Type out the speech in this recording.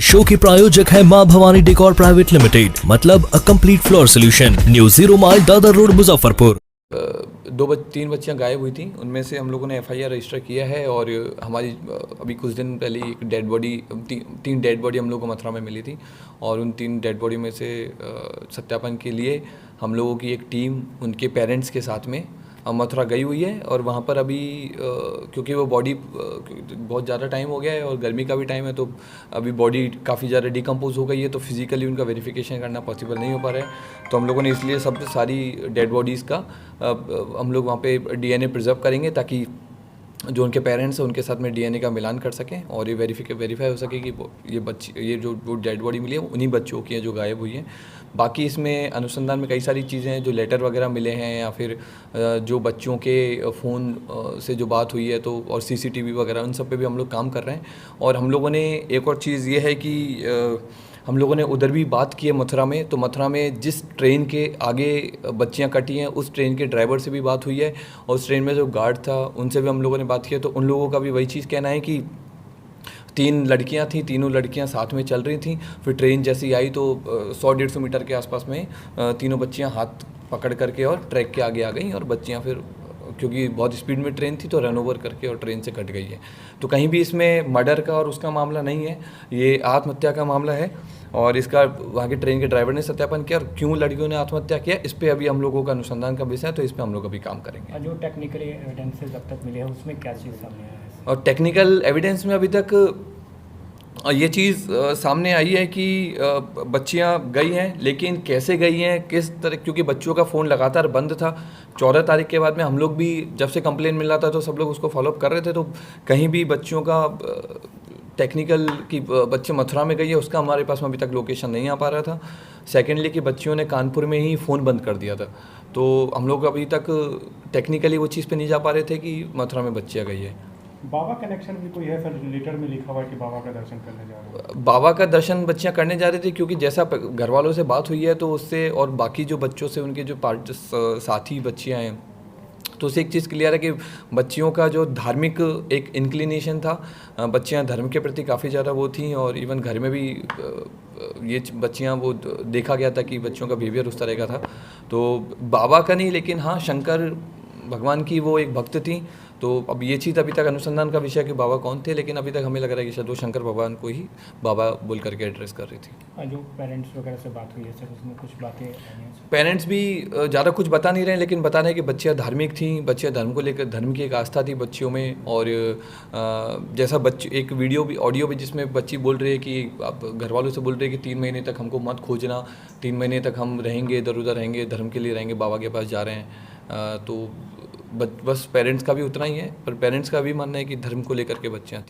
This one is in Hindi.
शो के प्रायोजक है मां भवानी डेकोर प्राइवेट लिमिटेड, मतलब a complete floor solution, new 0 mile Dadar road Muzaffarpur. तीन बच्चियां गायब हुई थी, उनमें से हम लोगों ने एफआईआर रजिस्टर किया है और हमारी अभी कुछ दिन पहले एक डेड बॉडी तीन डेड बॉडी हम लोग को मथुरा में मिली थी और उन तीन डेड बॉडी में से सत्यापन के लिए हम लोगों की एक टीम उनके पेरेंट्स के साथ में मथुरा गई हुई है और वहाँ पर अभी क्योंकि वो बॉडी बहुत ज़्यादा टाइम हो गया है और गर्मी का भी टाइम है, तो अभी बॉडी काफ़ी ज़्यादा डिकम्पोज हो गई है, तो फिज़िकली उनका वेरिफिकेशन करना पॉसिबल नहीं हो पा रहा है। तो हम लोगों ने इसलिए सब सारी डेड बॉडीज़ का हम लोग वहाँ पे डीएनए प्रिजर्व करेंगे ताकि जो उनके पेरेंट्स हैं उनके साथ में डीएनए का मिलान कर सकें और ये वेरीफाई हो सके कि ये जो डेड बॉडी मिली है उन्हीं बच्चों की है जो गायब हुई हैं। बाकी इसमें अनुसंधान में कई सारी चीज़ें हैं, जो लेटर वगैरह मिले हैं या फिर जो बच्चों के फ़ोन से जो बात हुई है तो और सीसीटीवी वगैरह उन सब पे भी हम लोग काम कर रहे हैं। और हम लोगों ने एक और चीज़ ये है कि हम लोगों ने उधर भी बात की है मथुरा में, तो मथुरा में जिस ट्रेन के आगे बच्चियां कटी हैं उस ट्रेन के ड्राइवर से भी बात हुई है और उस ट्रेन में जो गार्ड था उनसे भी हम लोगों ने बात की है। तो उन लोगों का भी वही चीज़ कहना है कि तीन लड़कियां थीं, तीनों लड़कियां साथ में चल रही थीं, फिर ट्रेन जैसी आई तो 100-150 मीटर के आसपास में तीनों बच्चियां हाथ पकड़ करके और ट्रैक के आगे आ गई और बच्चियां फिर क्योंकि बहुत स्पीड में ट्रेन थी तो रन ओवर करके और ट्रेन से कट गई है। तो कहीं भी इसमें मर्डर का और उसका मामला नहीं है, ये आत्महत्या का मामला है और इसका वहाँ के ट्रेन के ड्राइवर ने सत्यापन किया और क्यों लड़कियों ने आत्महत्या किया इस पर अभी हम लोगों का अनुसंधान का विषय है, तो इस पर हम लोग अभी काम करेंगे। जो टेक्निकल एविडेंसेस अब तक मिले हैं उसमें क्या चीज़ सामने आया है? और टेक्निकल एविडेंस में अभी तक ये चीज़ सामने आई है कि बच्चियां गई हैं, लेकिन कैसे गई हैं किस तरह, क्योंकि बच्चों का फ़ोन लगातार बंद था। 14 तारीख के बाद में हम लोग भी जब से कंप्लेन मिल रहा था तो सब लोग उसको फॉलोअप कर रहे थे, तो कहीं भी बच्चियों का टेक्निकल कि बच्चे मथुरा में गई है उसका हमारे पास में अभी तक लोकेशन नहीं आ पा रहा था। सेकेंडली कि बच्चियों ने कानपुर में ही फ़ोन बंद कर दिया था, तो हम लोग अभी तक टेक्निकली वो चीज़ पे नहीं जा पा रहे थे कि मथुरा में बच्चियाँ गई है। बाबा कनेक्शन भी कोई है सर? लेटर में लिखा हुआ है कि बाबा का दर्शन करने जा रहे हैं। बाबा का दर्शन बच्चियां करने जा रही थी, क्योंकि जैसा घर वालों से बात हुई है तो उससे और बाकी जो बच्चों से उनके जो साथी बच्चियां हैं तो उससे एक चीज़ क्लियर है कि बच्चियों का जो धार्मिक एक इंक्लिनेशन था, बच्चियां धर्म के प्रति काफ़ी ज़्यादा वो थी और इवन घर में भी ये बच्चियां वो देखा गया था कि बच्चियों का बिहेवियर उस तरह का था। तो बाबा का नहीं, लेकिन हाँ शंकर भगवान की वो एक भक्त थी। तो अब ये चीज़ अभी तक अनुसंधान का विषय कि बाबा कौन थे, लेकिन अभी तक हमें लग रहा है कि शायद वो शंकर भगवान को ही बाबा बोल करके एड्रेस कर रही थी। जो पेरेंट्स वगैरह से बात हुई है सर उसमें कुछ बातें? पेरेंट्स भी ज़्यादा कुछ बता नहीं रहे, लेकिन बता रहे हैं कि बच्चियाँ धार्मिक थी, बच्चियाँ धर्म को लेकर, धर्म की एक आस्था थी बच्चियों में। और जैसा बच्चे एक वीडियो भी ऑडियो भी जिसमें बच्ची बोल रही है कि आप घर वालों से बोल रही है कि 3 महीने तक हमको मत खोजना, 3 महीने तक हम रहेंगे इधर उधर रहेंगे, धर्म के लिए रहेंगे, बाबा के पास जा रहे हैं। तो बस पेरेंट्स का भी उतना ही है, पर पेरेंट्स का भी मानना है कि धर्म को लेकर के बच्चियाँ थी।